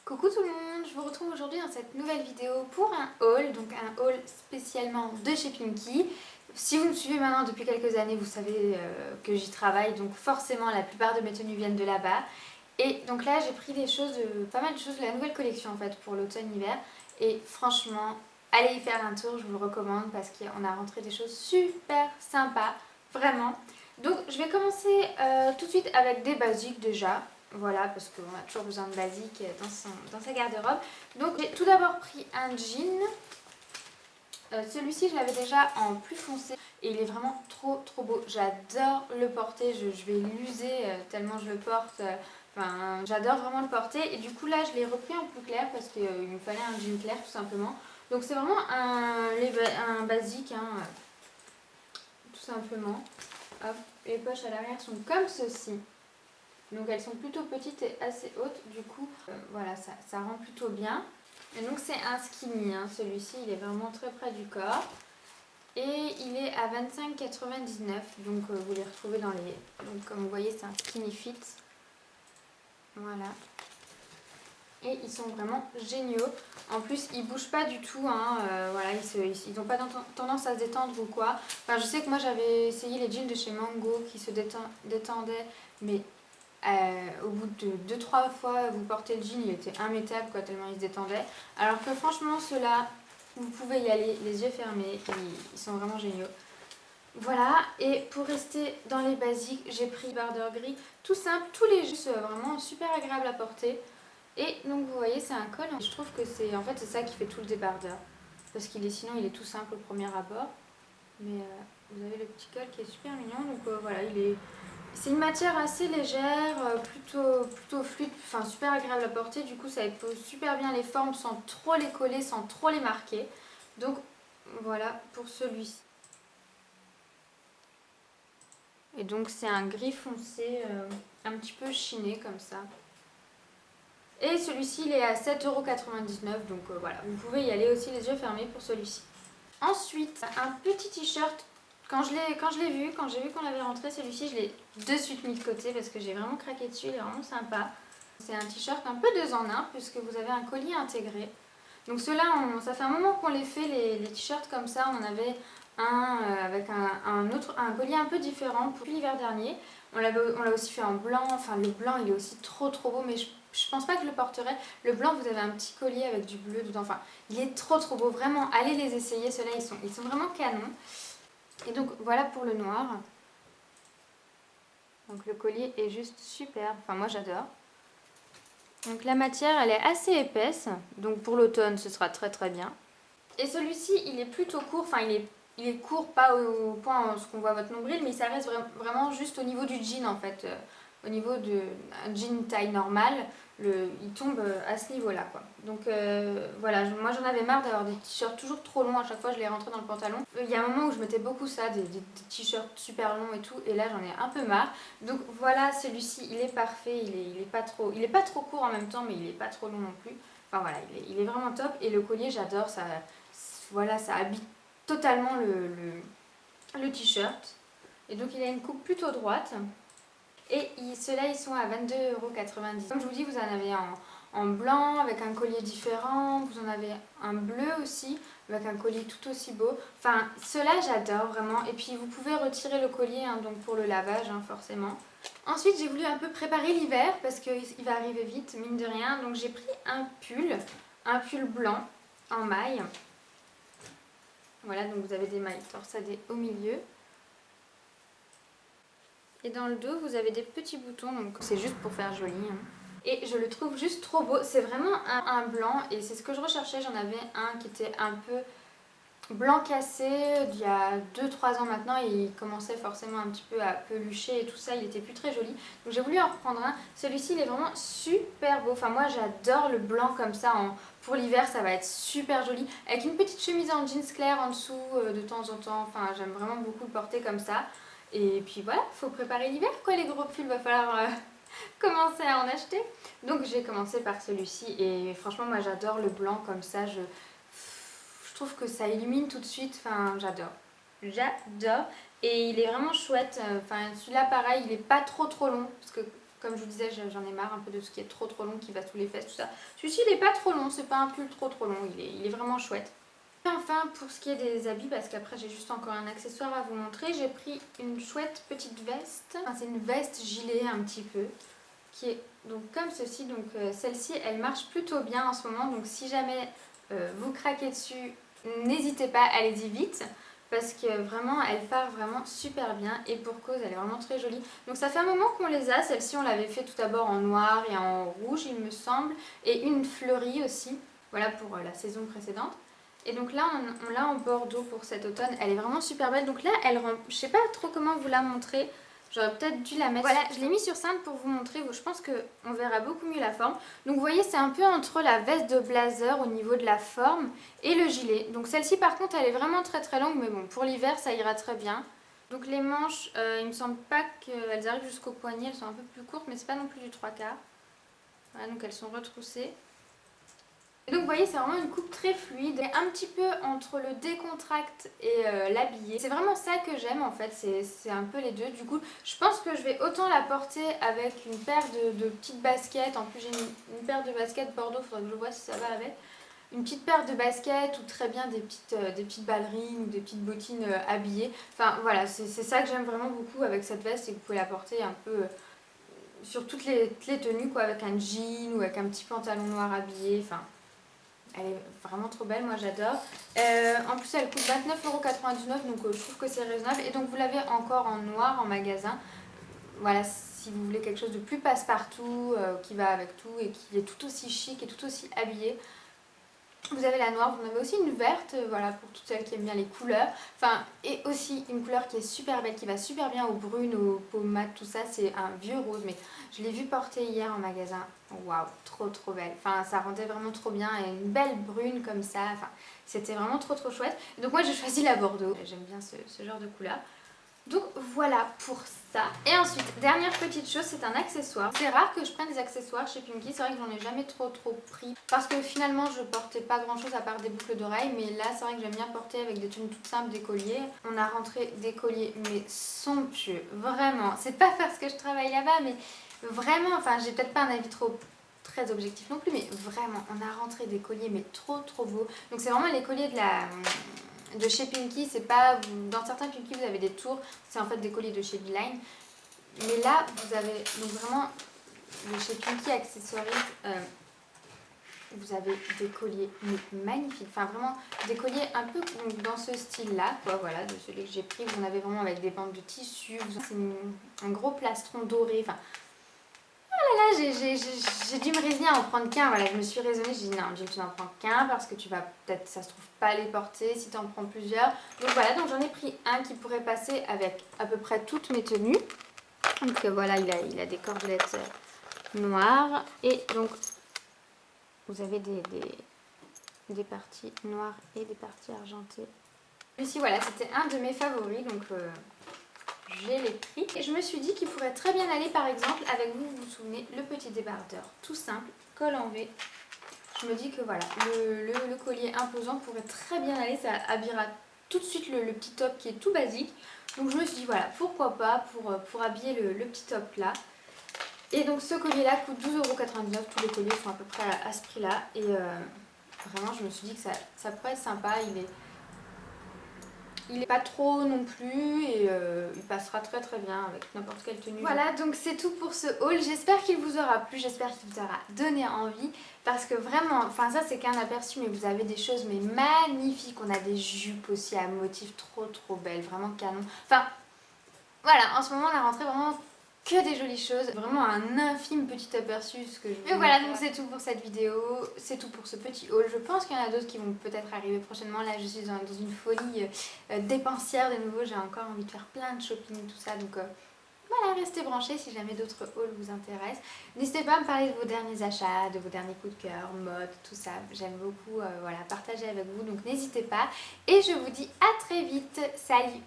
Coucou tout le monde, je vous retrouve aujourd'hui dans cette nouvelle vidéo pour un haul, donc un haul spécialement de chez Pinky. Si vous me suivez maintenant depuis quelques années, vous savez que j'y travaille, donc forcément la plupart de mes tenues viennent de là-bas. Et donc là j'ai pris des choses, pas mal de choses de la nouvelle collection en fait pour l'automne-hiver. Et franchement, allez y faire un tour, je vous le recommande parce qu'on a rentré des choses super sympas, vraiment. Donc je vais commencer tout de suite avec des basiques déjà. Voilà, parce qu'on a toujours besoin de basique dans sa garde-robe. Donc j'ai tout d'abord pris un jean. Celui-ci je l'avais déjà en plus foncé et il est vraiment trop beau. J'adore le porter, je vais l'user tellement je le porte. Enfin, j'adore vraiment le porter et du coup là je l'ai repris en plus clair parce qu'il me fallait un jean clair tout simplement. Donc c'est vraiment un basique, hein, tout simplement. Hop, les poches à l'arrière sont comme ceci. Donc elles sont plutôt petites et assez hautes, du coup voilà, ça rend plutôt bien. Et donc c'est un skinny, hein. Celui-ci il est vraiment très près du corps. Et il est à 25,99, donc vous les retrouvez dans les... Donc comme vous voyez c'est un skinny fit. Voilà. Et ils sont vraiment géniaux. En plus ils bougent pas du tout, hein. Voilà, ils n'ont pas tendance à se détendre ou quoi. Enfin je sais que moi j'avais essayé les jeans de chez Mango qui se détendaient, mais au bout de 2-3 fois vous portez le jean, il était immétable quoi, tellement il se détendait. Alors que franchement ceux-là, vous pouvez y aller les yeux fermés, ils sont vraiment géniaux. Voilà, et pour rester dans les basiques, j'ai pris Border gris, tout simple, tous les jeux, vraiment super agréable à porter. Et donc vous voyez c'est un col, je trouve que c'est en fait c'est ça qui fait tout le débardeur. Parce qu'il est sinon il est tout simple au premier abord. Mais vous avez le petit col qui est super mignon, donc voilà, c'est une matière assez légère, plutôt fluide, enfin super agréable à porter. Du coup, ça épouse super bien les formes sans trop les coller, sans trop les marquer. Donc voilà pour celui-ci. Et donc c'est un gris foncé, un petit peu chiné comme ça. Et celui-ci, il est à 7,99 €, donc voilà, vous pouvez y aller aussi les yeux fermés pour celui-ci. Ensuite, un petit t-shirt. Quand j'ai vu qu'on l'avait rentré, celui-ci, je l'ai de suite mis de côté parce que j'ai vraiment craqué dessus, il est vraiment sympa. C'est un t-shirt un peu 2 en 1 puisque vous avez un collier intégré. Donc ceux-là, ça fait un moment qu'on les fait, les t-shirts comme ça. On en avait un avec un collier un peu différent pour l'hiver dernier. On l'a aussi fait en blanc, enfin le blanc il est aussi trop beau, mais je pense pas que je le porterai. Le blanc, vous avez un petit collier avec du bleu dedans, enfin il est trop beau, vraiment allez les essayer, ceux-là ils sont vraiment canons. Et donc voilà pour le noir. Donc le collier est juste super, enfin moi j'adore. Donc la matière elle est assez épaisse, donc pour l'automne ce sera très bien. Et celui-ci il est plutôt court, enfin il est court pas au point où ce qu'on voit votre nombril, mais ça reste vraiment juste au niveau du jean en fait. Au niveau d'un jean taille normale, il tombe à ce niveau-là quoi. Donc voilà, moi j'en avais marre d'avoir des t-shirts toujours trop longs, à chaque fois je les rentrais dans le pantalon. Il y a un moment où je mettais beaucoup ça, des t-shirts super longs et tout, et là j'en ai un peu marre. Donc voilà, celui-ci il est parfait, il est pas trop court en même temps, mais il est pas trop long non plus. Enfin voilà, il est vraiment top, et le collier j'adore, voilà, ça habille totalement le t-shirt. Et donc il a une coupe plutôt droite. Et ceux-là, ils sont à 22,90 €. Comme je vous dis, vous en avez en blanc avec un collier différent. Vous en avez un bleu aussi avec un collier tout aussi beau. Enfin, ceux-là, j'adore vraiment. Et puis, vous pouvez retirer le collier, hein, donc pour le lavage, hein, forcément. Ensuite, j'ai voulu un peu préparer l'hiver parce qu'il va arriver vite, mine de rien. Donc, j'ai pris un pull blanc en maille. Voilà, donc vous avez des mailles torsadées au milieu. Et dans le dos, vous avez des petits boutons, donc c'est juste pour faire joli, hein. Et je le trouve juste trop beau. C'est vraiment un blanc et c'est ce que je recherchais. J'en avais un qui était un peu blanc cassé il y a 2-3 ans maintenant. Et il commençait forcément un petit peu à pelucher et tout ça. Il était plus très joli. Donc j'ai voulu en reprendre un. Celui-ci, il est vraiment super beau. Enfin, moi, j'adore le blanc comme ça. Pour l'hiver, ça va être super joli. Avec une petite chemise en jeans clair en dessous de temps en temps. Enfin, j'aime vraiment beaucoup le porter comme ça. Et puis voilà, faut préparer l'hiver quoi, les gros pulls, va falloir commencer à en acheter. Donc j'ai commencé par celui-ci et franchement moi j'adore le blanc comme ça, je trouve que ça illumine tout de suite, enfin j'adore et il est vraiment chouette, enfin celui-là pareil, il est pas trop long parce que Comme je vous disais, j'en ai marre un peu de ce qui est trop long, qui va sous les fesses, tout ça. Celui-ci il est pas trop long, c'est pas un pull trop long, il est vraiment chouette. Et enfin pour ce qui est des habits, parce qu'après j'ai juste encore un accessoire à vous montrer, j'ai pris une chouette petite veste. Enfin, c'est une veste gilet un petit peu, qui est donc comme ceci. Donc celle-ci elle marche plutôt bien en ce moment, donc si jamais vous craquez dessus, n'hésitez pas, allez-y vite. Parce que vraiment elle part vraiment super bien et pour cause elle est vraiment très jolie. Donc ça fait un moment qu'on les a, celle-ci on l'avait fait tout d'abord en noir et en rouge il me semble. Et une fleurie aussi, voilà pour la saison précédente. Et donc là on l'a en bordeaux pour cet automne, elle est vraiment super belle. Donc là elle rend, je sais pas trop comment vous la montrer. J'aurais peut-être dû la mettre. Voilà, je l'ai mis sur simple pour vous montrer. Je pense qu'on verra beaucoup mieux la forme. Donc vous voyez, c'est un peu entre la veste de blazer au niveau de la forme et le gilet. Donc celle-ci par contre, elle est vraiment très longue. Mais bon, pour l'hiver, ça ira très bien. Donc les manches, il me semble pas qu'elles arrivent jusqu'au poignet. Elles sont un peu plus courtes, mais c'est pas non plus du 3/4. Voilà, donc elles sont retroussées. Et donc vous voyez c'est vraiment une coupe très fluide, un petit peu entre le décontracte et l'habillé. C'est vraiment ça que j'aime en fait, c'est un peu les deux. Du coup je pense que je vais autant la porter avec une paire de petites baskets. En plus j'ai une paire de baskets bordeaux, il faudrait que je vois si ça va avec. Une petite paire de baskets ou très bien des petites ballerines ou des petites bottines habillées. Enfin voilà, c'est ça que j'aime vraiment beaucoup avec cette veste, c'est que vous pouvez la porter un peu sur toutes les tenues quoi, avec un jean ou avec un petit pantalon noir habillé. Enfin, elle est vraiment trop belle, moi j'adore. En plus elle coûte 29,99 € donc je trouve que c'est raisonnable. Et donc vous l'avez encore en noir en magasin. Voilà, si vous voulez quelque chose de plus passe-partout, qui va avec tout et qui est tout aussi chic et tout aussi habillé. Vous avez la noire, vous en avez aussi une verte, voilà, pour toutes celles qui aiment bien les couleurs. Enfin, et aussi une couleur qui est super belle, qui va super bien aux brunes, aux peaux mat, tout ça. C'est un vieux rose, mais je l'ai vu porter hier en magasin. Waouh, trop belle. Enfin, ça rendait vraiment trop bien. Et une belle brune comme ça. Enfin, c'était vraiment trop chouette. Donc moi, j'ai choisi la Bordeaux. J'aime bien ce genre de couleur. Donc voilà pour ça. Et ensuite, dernière petite chose, c'est un accessoire. C'est rare que je prenne des accessoires chez Pimkie, c'est vrai que j'en ai jamais trop pris. Parce que finalement, je portais pas grand chose à part des boucles d'oreilles. Mais là, c'est vrai que j'aime bien porter avec des tenues toutes simples, des colliers. On a rentré des colliers, mais somptueux. Vraiment. C'est pas parce que je travaille là-bas, mais vraiment, enfin, j'ai peut-être pas un avis très objectif non plus, mais vraiment, on a rentré des colliers, mais trop beaux. Donc c'est vraiment les colliers de chez Pimkie, c'est pas, dans certains Pimkie vous avez des tours, c'est en fait des colliers de chez Beeline, mais là vous avez donc vraiment de chez Pimkie Accessories, vous avez des colliers magnifiques, enfin vraiment des colliers un peu dans ce style là quoi, voilà, de celui que j'ai pris. Vous en avez vraiment avec des bandes de tissu, c'est un gros plastron doré, enfin là, j'ai dû me résigner à en prendre qu'un. Voilà, je me suis raisonnée, j'ai dit non, Jill, tu n'en prends qu'un parce que tu vas peut-être, ça se trouve, pas les porter si tu en prends plusieurs. Donc voilà, donc j'en ai pris un qui pourrait passer avec à peu près toutes mes tenues. Donc voilà, il a des cordelettes noires et donc vous avez des parties noires et des parties argentées. Celui-ci, voilà, c'était un de mes favoris, donc je l'ai pris. Et je me suis dit qu'il pourrait très bien aller par exemple avec vous vous souvenez, le petit débardeur. Tout simple, col en V. Je me dis que voilà, le collier imposant pourrait très bien aller, ça habillera tout de suite le petit top qui est tout basique. Donc je me suis dit voilà, pourquoi pas pour habiller le petit top là. Et donc ce collier là coûte 12,99 €, tous les colliers sont à peu près à ce prix là. Et vraiment je me suis dit que ça pourrait être sympa, il est pas trop non plus et il passera très bien avec n'importe quelle tenue. Voilà, donc c'est tout pour ce haul. J'espère qu'il vous aura plu, j'espère qu'il vous aura donné envie. Parce que vraiment, enfin ça c'est qu'un aperçu, mais vous avez des choses mais magnifiques. On a des jupes aussi à motifs trop belles, vraiment canon. Enfin, voilà, en ce moment on a rentré vraiment que des jolies choses, vraiment un infime petit aperçu ce que je. Mais voilà, donc c'est tout pour cette vidéo, c'est tout pour ce petit haul. Je pense qu'il y en a d'autres qui vont peut-être arriver prochainement. Là je suis dans une folie dépensière de nouveau, j'ai encore envie de faire plein de shopping, tout ça, donc voilà, restez branchés si jamais d'autres hauls vous intéressent. N'hésitez pas à me parler de vos derniers achats, de vos derniers coups de cœur, mode, tout ça. J'aime beaucoup voilà, partager avec vous, donc n'hésitez pas. Et je vous dis à très vite, salut!